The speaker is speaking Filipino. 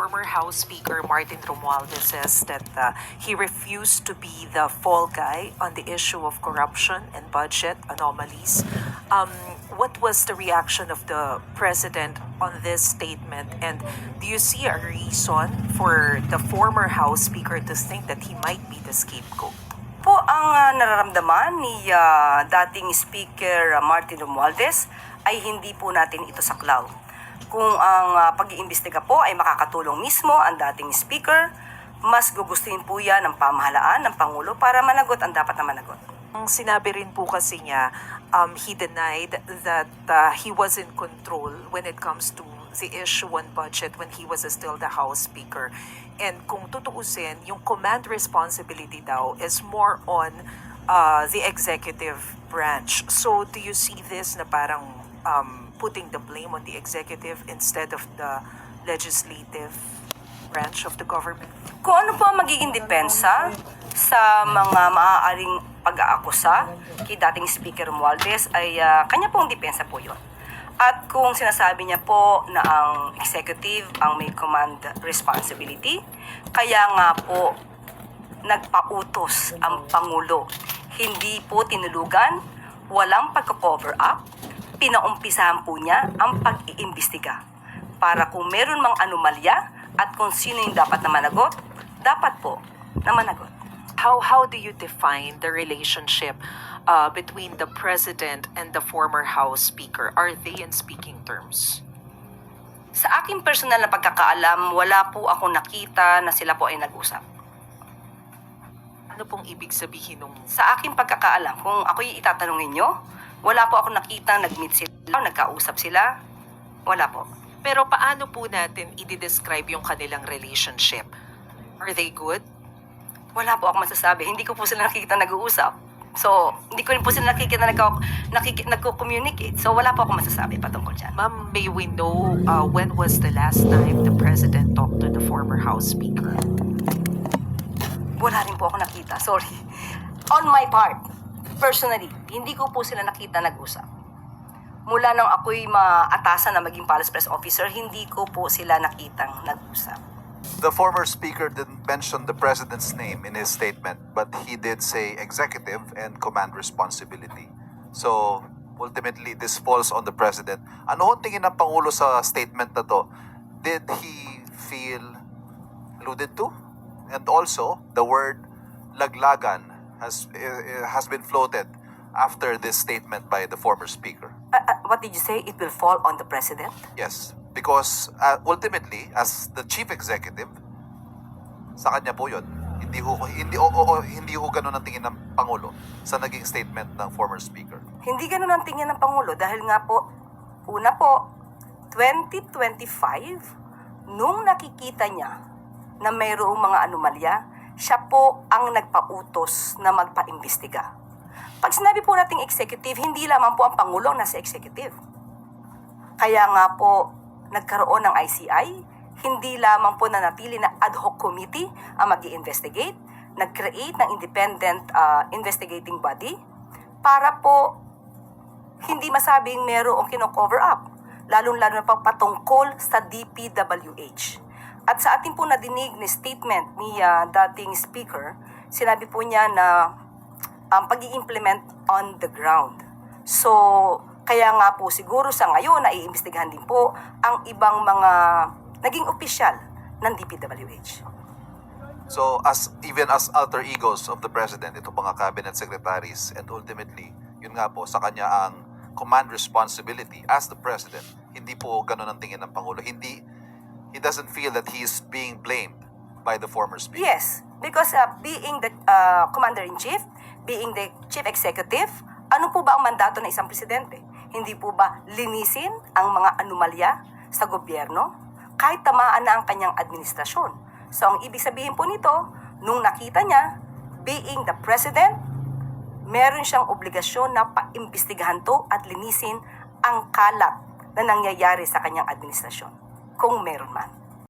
former House Speaker Martin Romualdez says that he refused to be the fall guy on the issue of corruption and budget anomalies. What was the reaction of the president on this statement? And do you see a reason for the former House Speaker to think that he might be the scapegoat? Po ang nararamdaman ni dating Speaker Martin Romualdez ay hindi po natin ito saklaw. Kung ang pag-iimbestiga po ay makakatulong mismo ang dating Speaker, mas gugustuhin po yan ng pamahalaan ng Pangulo para managot ang dapat na managot. Ang sinabi rin po kasi niya, he denied that he was in control when it comes to the issue on budget when he was still the House Speaker. And kung tutuusin, yung command responsibility daw is more on the executive branch. So do you see this na parang putting the blame on the executive instead of the legislative branch of the government? Kung ano po ang magiging depensa sa mga maaaring pag-aakusa kay dating Speaker Romualdez ay kanya pong depensa po yun. At kung sinasabi niya po na ang executive ang may command responsibility, kaya nga po nagpautos ang Pangulo. Hindi po tinulugan, walang pagka-cover up, pinaumpisahan po niya ang pag-iimbestiga. Para kung meron mang anomalya at kung sino yung dapat na managot, dapat po na managot. How do you define the relationship between the president and the former House Speaker? Are they in speaking terms? Sa aking personal na pagkakaalam, wala po akong nakita na sila po ay nag-usap. Ano pong ibig sabihin nung... Sa aking pagkakaalam, kung ako'y itatanungin nyo, wala po akong nakita nag-meet sila, nagkausap sila. Wala po. Pero paano po natin i-describe yung kanilang relationship? Are they good? Wala po ako masasabi. Hindi ko po sila nakikita nag-uusap. So, hindi ko rin po sila nakikita nagko-communicate. So, wala po ako masasabi patungkol dyan. Ma'am, may we know when was the last time the president talked to the former House Speaker? Wala rin po ako nakita. Sorry. On my part, personally, hindi ko po sila nakita nag-usap. Mula nang ako'y maatasan na maging Palace Press Officer, hindi ko po sila nakitang nag-usap. The former speaker didn't mention the president's name in his statement, but he did say executive and command responsibility. So, ultimately, this falls on the president. Ano hong tingin ng Pangulo sa statement na to? Did he feel alluded to? And also, the word laglagan has been floated after this statement by the former speaker. What did you say? It will fall on the president? Yes, because ultimately, as the chief executive, sa kanya po yun. Hindi ho ganun ang tingin ng Pangulo sa naging statement ng former speaker. Hindi ganun ang tingin ng Pangulo dahil nga po, una po, 2025, nung nakikita niya na mayroong mga anomalya, siya po ang nagpautos na magpaimbestiga. Pag sinabi po nating executive, hindi lamang po ang Pangulo ang nasa executive. Kaya nga po, nagkaroon ng ICI, hindi lamang po nanatili na ad hoc committee ang mag-i-investigate, nag-create ng independent investigating body para po hindi masabing merong kino-cover up, lalong-lalo na patungkol sa DPWH. At sa ating po nadinig ni statement ni dating speaker, sinabi po niya na pag-i-implement on the ground. So, kaya nga po siguro sa ngayon na iimbestigahan din po ang ibang mga naging opisyal ng DPWH. So, even as alter egos of the president, itong mga cabinet secretaries, and ultimately, yun nga po, sa kanya ang command responsibility as the president, hindi po ganun ang tingin ng Pangulo. He doesn't feel that he is being blamed by the former speaker. Yes, because being the commander-in-chief, being the chief executive, ano po ba ang mandato ng isang presidente? Hindi po ba linisin ang mga anomalya sa gobyerno? Kahit tamaan na ang kanyang administrasyon. So, ang ibig sabihin po nito, nung nakita niya, being the president, meron siyang obligasyon na paimbestigahan to at linisin ang kalat na nangyayari sa kanyang administrasyon. Kung meron man.